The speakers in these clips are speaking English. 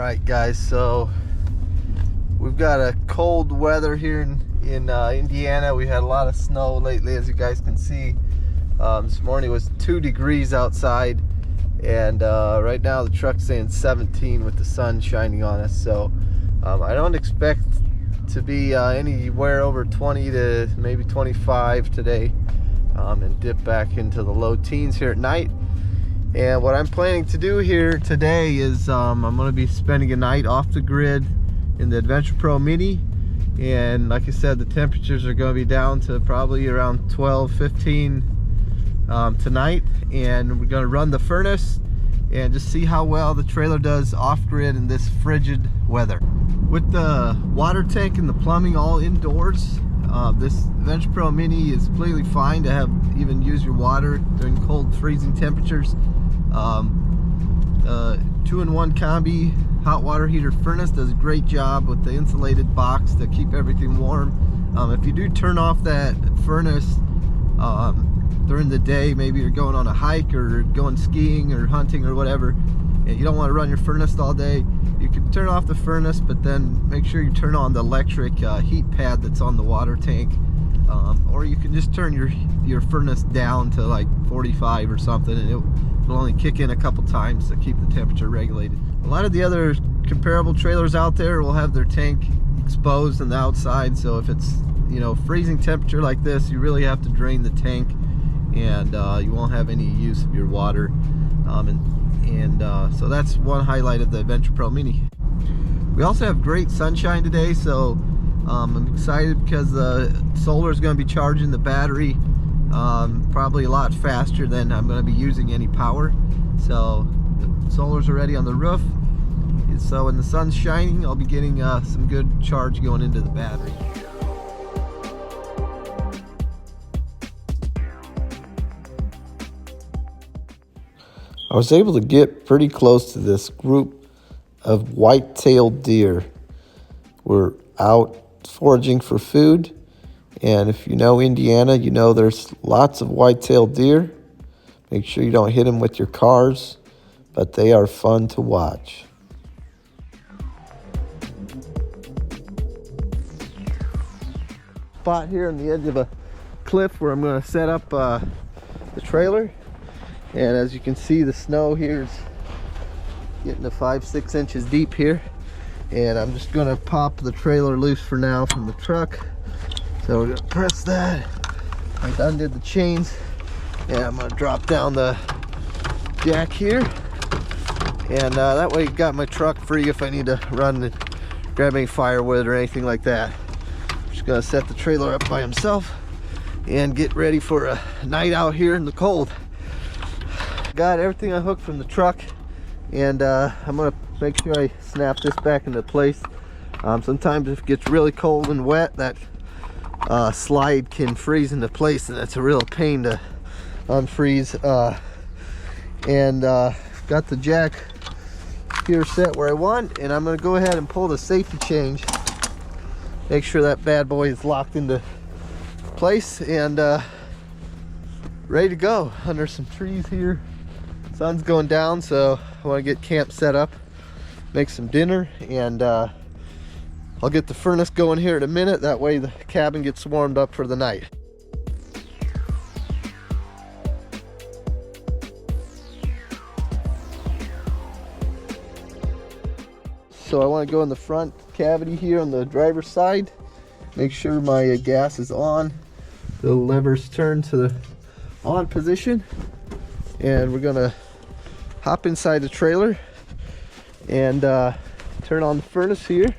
Alright guys, so we've got a cold weather here in Indiana. We had a lot of snow lately, as you guys can see. This morning it was 2 degrees outside, and right now the truck's saying 17 with the sun shining on us. So I don't expect to be anywhere over 20 to maybe 25 today, and dip back into the low teens here at night. And what I'm planning to do here today is I'm going to be spending a night off the grid in the Adventure Pro Mini. And like I said, the temperatures are going to be down to probably around 12-15 tonight. And we're going to run the furnace and just see how well the trailer does off-grid in this frigid weather. With the water tank and the plumbing all indoors, this Adventure Pro Mini is completely fine to have even use your water during cold, freezing temperatures. 2-in-1 combi hot water heater furnace does a great job with the insulated box to keep everything warm. If you do turn off that furnace during the day, maybe you're going on a hike or going skiing or hunting or whatever, and you don't want to run your furnace all day, you can turn off the furnace, but then make sure you turn on the electric heat pad that's on the water tank. Or you can just turn your furnace down to like 45 or something, and it will only kick in a couple times to keep the temperature regulated. A lot of the other comparable trailers out there will have their tank exposed on the outside, so if it's, you know, freezing temperature like this, you really have to drain the tank, and you won't have any use of your water. So that's one highlight of the Adventure Pro Mini. We also have great sunshine today, so I'm excited because the solar is going to be charging the battery probably a lot faster than I'm going to be using any power. So the solar's already on the roof, so when the sun's shining, I'll be getting some good charge going into the battery. I was able to get pretty close to this group of white-tailed deer. We're out foraging for food, and if you know Indiana, you know there's lots of white-tailed deer. Make sure you don't hit them with your cars, but they are fun to watch. Spot here on the edge of a cliff where I'm going to set up the trailer, and as you can see, the snow here is getting to 5-6 inches deep here. And I'm just going to pop the trailer loose for now from the truck. So we're going to press that. I undid the chains, and I'm going to drop down the jack here. And that way, got my truck free if I need to run and grab any firewood or anything like that. I'm just going to set the trailer up by himself and get ready for a night out here in the cold. Got everything unhooked from the truck, and I'm going to make sure I snap this back into place. Sometimes if it gets really cold and wet, that slide can freeze into place, and it's a real pain to unfreeze. Got the jack here set where I want, and I'm going to go ahead and pull the safety change. Make sure that bad boy is locked into place and ready to go under some trees here. Sun's going down, so I want to get camp set up, make some dinner, and I'll get the furnace going here in a minute. That way the cabin gets warmed up for the night. So I want to go in the front cavity here on the driver's side, make sure my gas is on, the levers turn to the on position, and we're gonna hop inside the trailer and turn on the furnace here.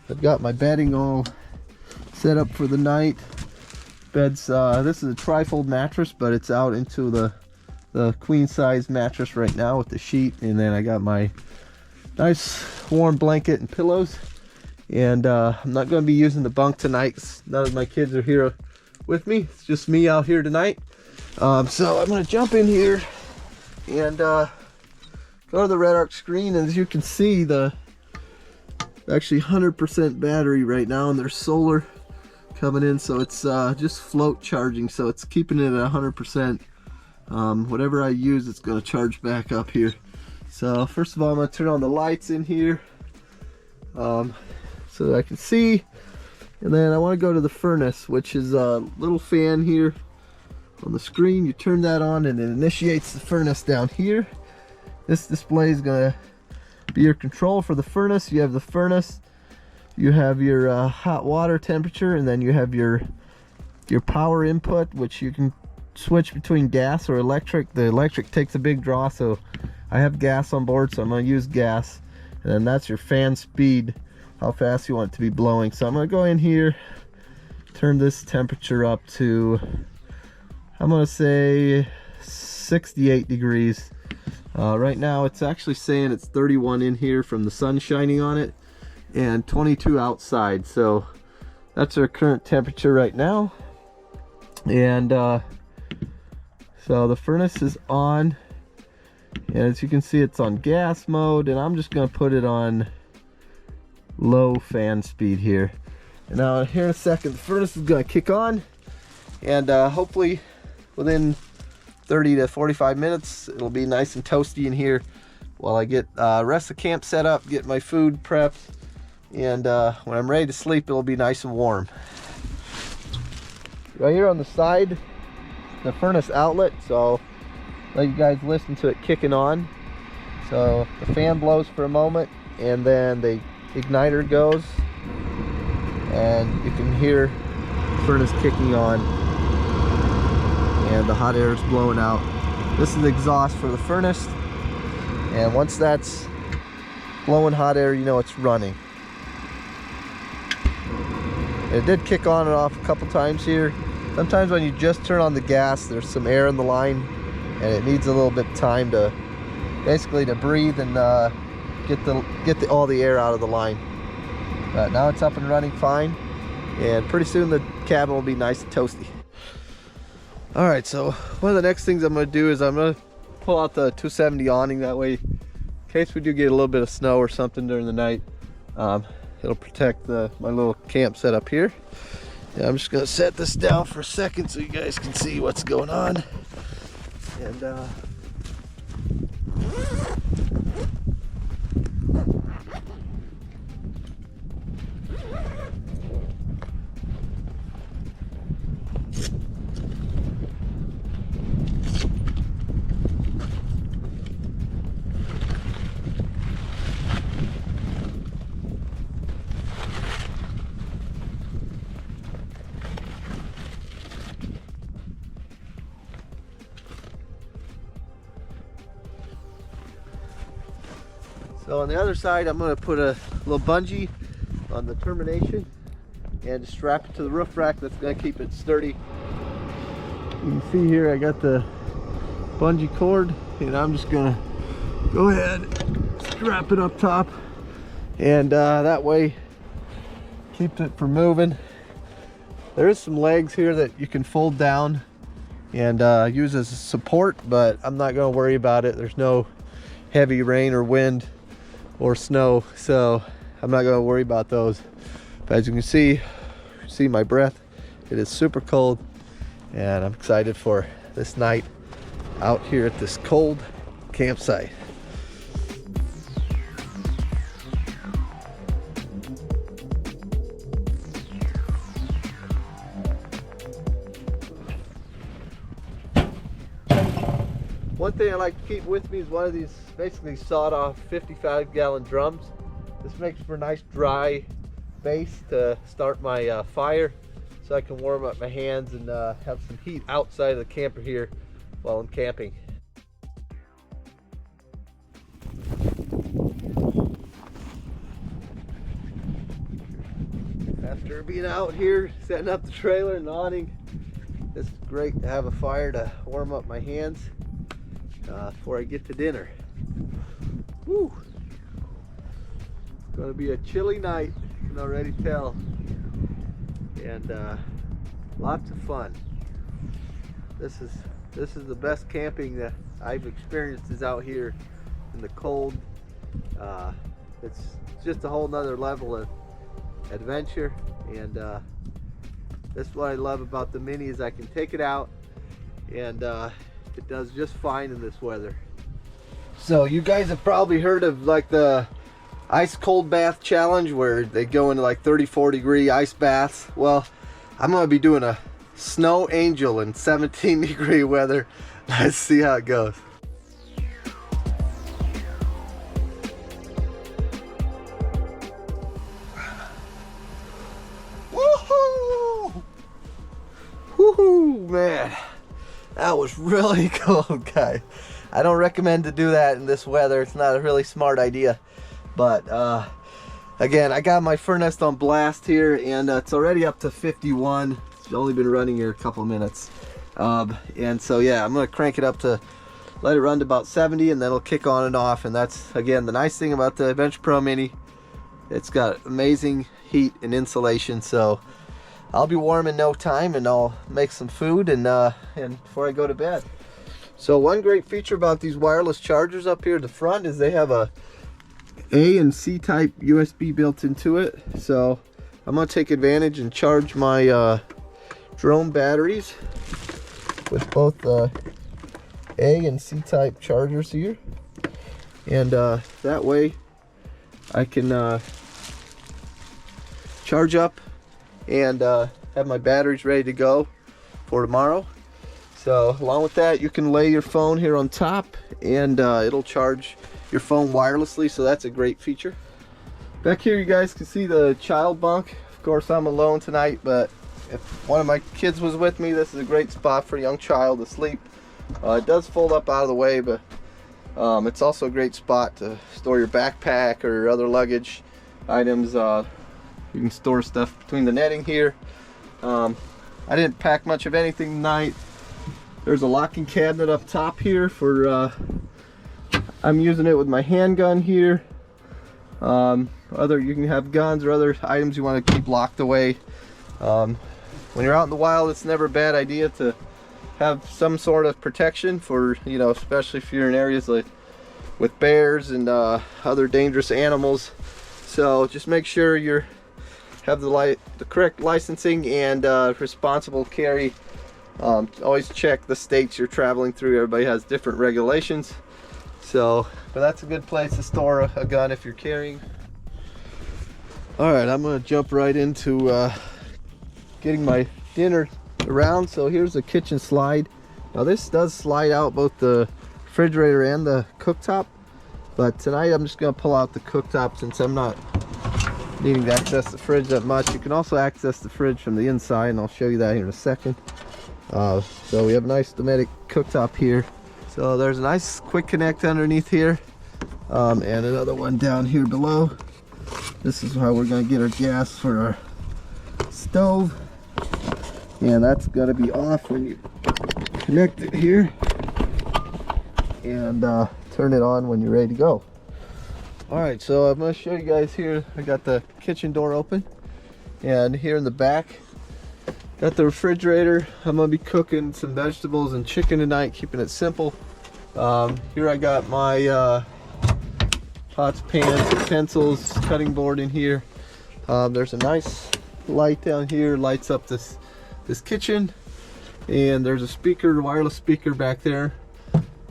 I've got my bedding all set up for the night. Beds, this is a trifold mattress, but it's out into the queen size mattress right now with the sheet, and then I got my nice warm blanket and pillows. And I'm not going to be using the bunk tonight. None of my kids are here with me. It's just me out here tonight. So I'm going to jump in here and go to the red arc screen, and as you can see, the actually 100% battery right now, and there's solar coming in, so it's just float charging, so it's keeping it at 100%. Whatever I use, it's going to charge back up here. So first of all, I'm gonna turn on the lights in here so that I can see. And then I want to go to the furnace, which is a little fan here on the screen. You turn that on and it initiates the furnace down here. This display is going to be your control for the furnace. You have the furnace, you have your hot water temperature, and then you have your power input, which you can switch between gas or electric. The electric takes a big draw, so I have gas on board, so I'm going to use gas. And then that's your fan speed, how fast you want it to be blowing. So I'm going to go in here, turn this temperature up to, I'm going to say 68 degrees. Right now it's actually saying it's 31 in here from the sun shining on it, and 22 outside. So that's our current temperature right now. And so the furnace is on, and as you can see, it's on gas mode, and I'm just going to put it on low fan speed here. And now here in a second, the furnace is going to kick on, and hopefully within 30 to 45 minutes it'll be nice and toasty in here while I get rest of the camp set up, get my food prepped, and when I'm ready to sleep, it'll be nice and warm. Right here on the side, the furnace outlet, so let you guys listen to it kicking on. So the fan blows for a moment, and then the igniter goes, and you can hear the furnace kicking on, and the hot air is blowing out. This is the exhaust for the furnace, and once that's blowing hot air, you know it's running. It did kick on and off a couple times here. Sometimes when you just turn on the gas, there's some air in the line, and it needs a little bit of time to basically to breathe and get all the air out of the line. But now it's up and running fine, and pretty soon the cabin will be nice and toasty. All right, so one of the next things I'm going to do is I'm going to pull out the 270 awning. That way, in case we do get a little bit of snow or something during the night, it'll protect my little camp setup here. And I'm just going to set this down for a second so you guys can see what's going on. And so on the other side, I'm going to put a little bungee on the termination and strap it to the roof rack. That's going to keep it sturdy. You can see here I got the bungee cord, and I'm just going to go ahead, strap it up top, and that way keeps it from moving. There is some legs here that you can fold down and use as a support, but I'm not going to worry about it. There's no heavy rain or wind or snow, so I'm not going to worry about those. But as you can see my breath, it is super cold, and I'm excited for this night out here at this cold campsite. One thing I like to keep with me is one of these basically sawed off 55-gallon drums. This makes for a nice dry base to start my fire, so I can warm up my hands and have some heat outside of the camper here while I'm camping. After being out here setting up the trailer and awning, it's great to have a fire to warm up my hands before I get to dinner. Woo! It's going to be a chilly night, you can already tell, and lots of fun. This is the best camping that I've experienced, is out here in the cold. It's just a whole nother level of adventure, and that's what I love about the Mini, is I can take it out, and it does just fine in this weather. So you guys have probably heard of like the ice cold bath challenge where they go into like 34 degree ice baths. Well, I'm gonna be doing a snow angel in 17 degree weather. Let's see how it goes. Woohoo! Woohoo, man. That was really cold, guys. I don't recommend to do that in this weather. It's not a really smart idea. But again, I got my furnace on blast here, and it's already up to 51. It's only been running here a couple of minutes. And so yeah, I'm gonna crank it up to let it run to about 70, and then it'll kick on and off. And that's, again, the nice thing about the Adventure Pro Mini. It's got amazing heat and insulation, so I'll be warm in no time, and I'll make some food and before I go to bed. So one great feature about these wireless chargers up here at the front is they have a A and C type USB built into it. So I'm gonna take advantage and charge my drone batteries with both A and C type chargers here, and that way I can charge up and have my batteries ready to go for tomorrow. So along with that, you can lay your phone here on top, and it'll charge your phone wirelessly, so that's a great feature. Back here you guys can see the child bunk. Of course I'm alone tonight, but if one of my kids was with me, this is a great spot for a young child to sleep. It does fold up out of the way, but it's also a great spot to store your backpack or other luggage items. You can store stuff between the netting here. I didn't pack much of anything tonight. There's a locking cabinet up top here for I'm using it with my handgun here. You can have guns or other items you want to keep locked away. When you're out in the wild, it's never a bad idea to have some sort of protection for, you know, especially if you're in areas like with bears and other dangerous animals. So just make sure you have the correct licensing and responsible carry. Always check the states you're traveling through. Everybody has different regulations. So, but that's a good place to store a gun if you're carrying. All right, I'm gonna jump right into getting my dinner around. So here's the kitchen slide. Now this does slide out both the refrigerator and the cooktop, but tonight I'm just gonna pull out the cooktop since I'm not needing to access the fridge that much. You can also access the fridge from the inside, and I'll show you that here in a second. So we have a nice Dometic cooktop here. So there's a nice quick connect underneath here, and another one down here below. This is how we're going to get our gas for our stove, and that's going to be off when you connect it here, and turn it on when you're ready to go. Alright, so I'm going to show you guys here. I got the kitchen door open, and here in the back got the refrigerator. I'm gonna be cooking some vegetables and chicken tonight, keeping it simple. Here I got my pots, pans, utensils, cutting board in here. There's a nice light down here, lights up this kitchen, and there's a speaker, wireless speaker back there.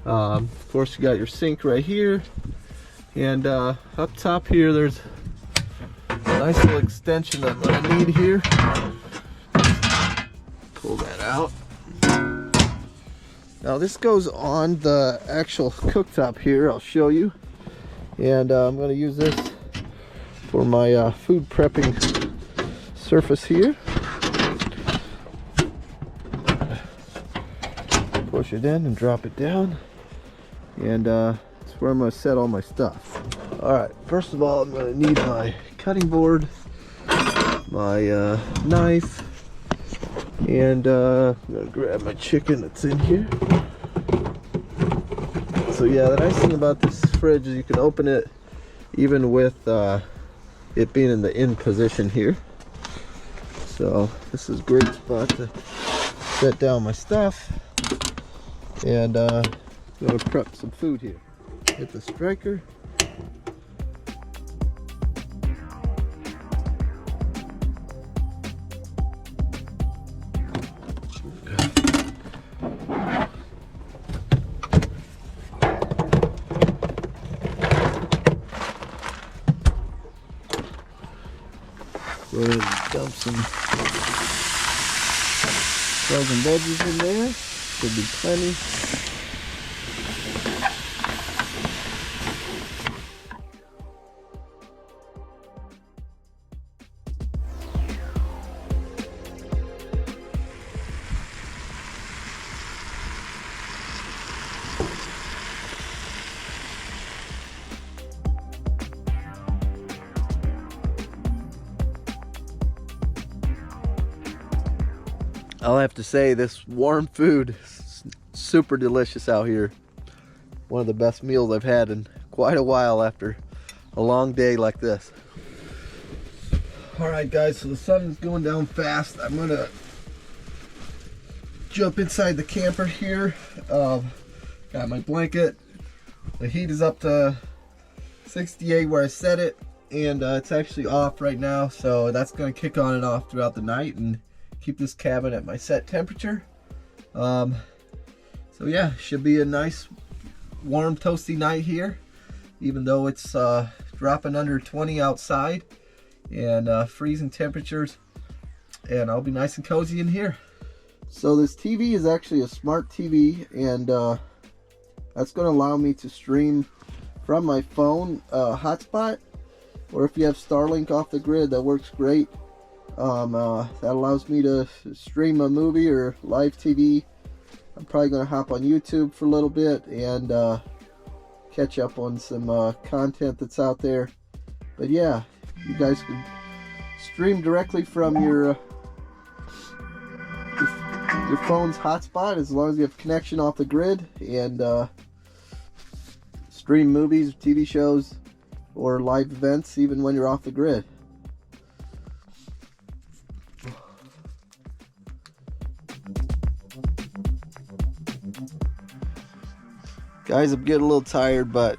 Of course you got your sink right here, and up top here there's a nice little extension that I need here. Pull that out. Now this goes on the actual cooktop here. I'll show you. And I'm going to use this for my food prepping surface here. Push it in and drop it down. And it's where I'm going to set all my stuff. Alright, first of all I'm going to need my cutting board, my knife, and I'm gonna grab my chicken that's in here. So yeah, the nice thing about this fridge is you can open it even with it being in the in position here. So this is a great spot to set down my stuff, and I'm gonna prep some food here. Hit the striker. Go ahead and dump some frozen veggies in there. Should be plenty. I'll have to say, this warm food is super delicious out here. One of the best meals I've had in quite a while after a long day like this. Alright guys, so the sun is going down fast. I'm gonna jump inside the camper here. Got my blanket. The heat is up to 68 where I set it, and it's actually off right now, so that's gonna kick on and off throughout the night and keep this cabin at my set temperature. So yeah, should be a nice warm toasty night here, even though it's dropping under 20 outside and freezing temperatures, and I'll be nice and cozy in here. So this TV is actually a smart TV, and that's going to allow me to stream from my phone hotspot, or if you have Starlink off the grid, that works great. That allows me to stream a movie or live TV. I'm probably going to hop on YouTube for a little bit and catch up on some content that's out there. But yeah, you guys can stream directly from your phone's hotspot as long as you have connection off the grid, and stream movies, TV shows, or live events even when you're off the grid. Guys, I'm getting a little tired, but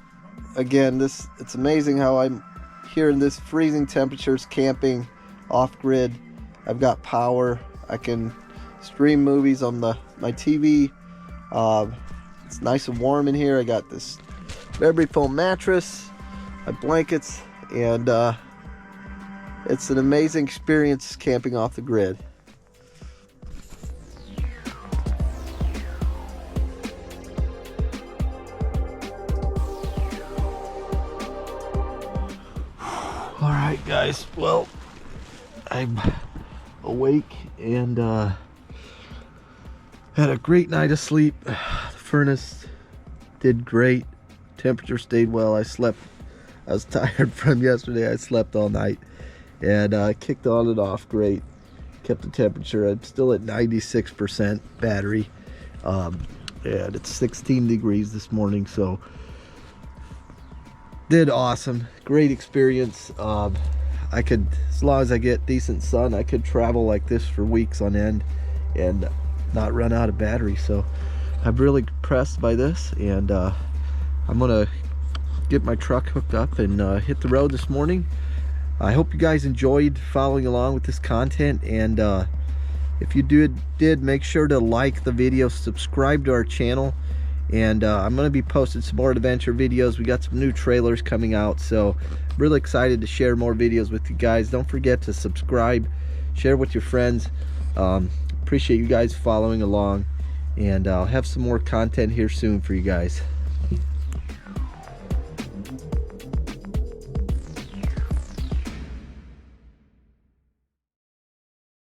again, it's amazing how I'm here in this freezing temperatures camping off grid. I've got power. I can stream movies on my TV. It's nice and warm in here. I got this Burberry foam mattress, my blankets, and it's an amazing experience camping off the grid. Alright guys, well, I'm awake and had a great night of sleep. The furnace did great. Temperature stayed well. I was tired from yesterday. I slept all night and kicked on and off great. Kept the temperature. I'm still at 96% battery, and it's 16 degrees this morning, so did awesome. Great experience. I could, as long as I get decent sun, I could travel like this for weeks on end and not run out of battery. So I'm really impressed by this, and I'm gonna get my truck hooked up and hit the road this morning. I hope you guys enjoyed following along with this content, and if you did, make sure to like the video, subscribe to our channel, and I'm going to be posting some more adventure videos. We got some new trailers coming out, so really excited to share more videos with you guys. Don't forget to subscribe, share with your friends. Appreciate you guys following along, and I'll have some more content here soon for you guys.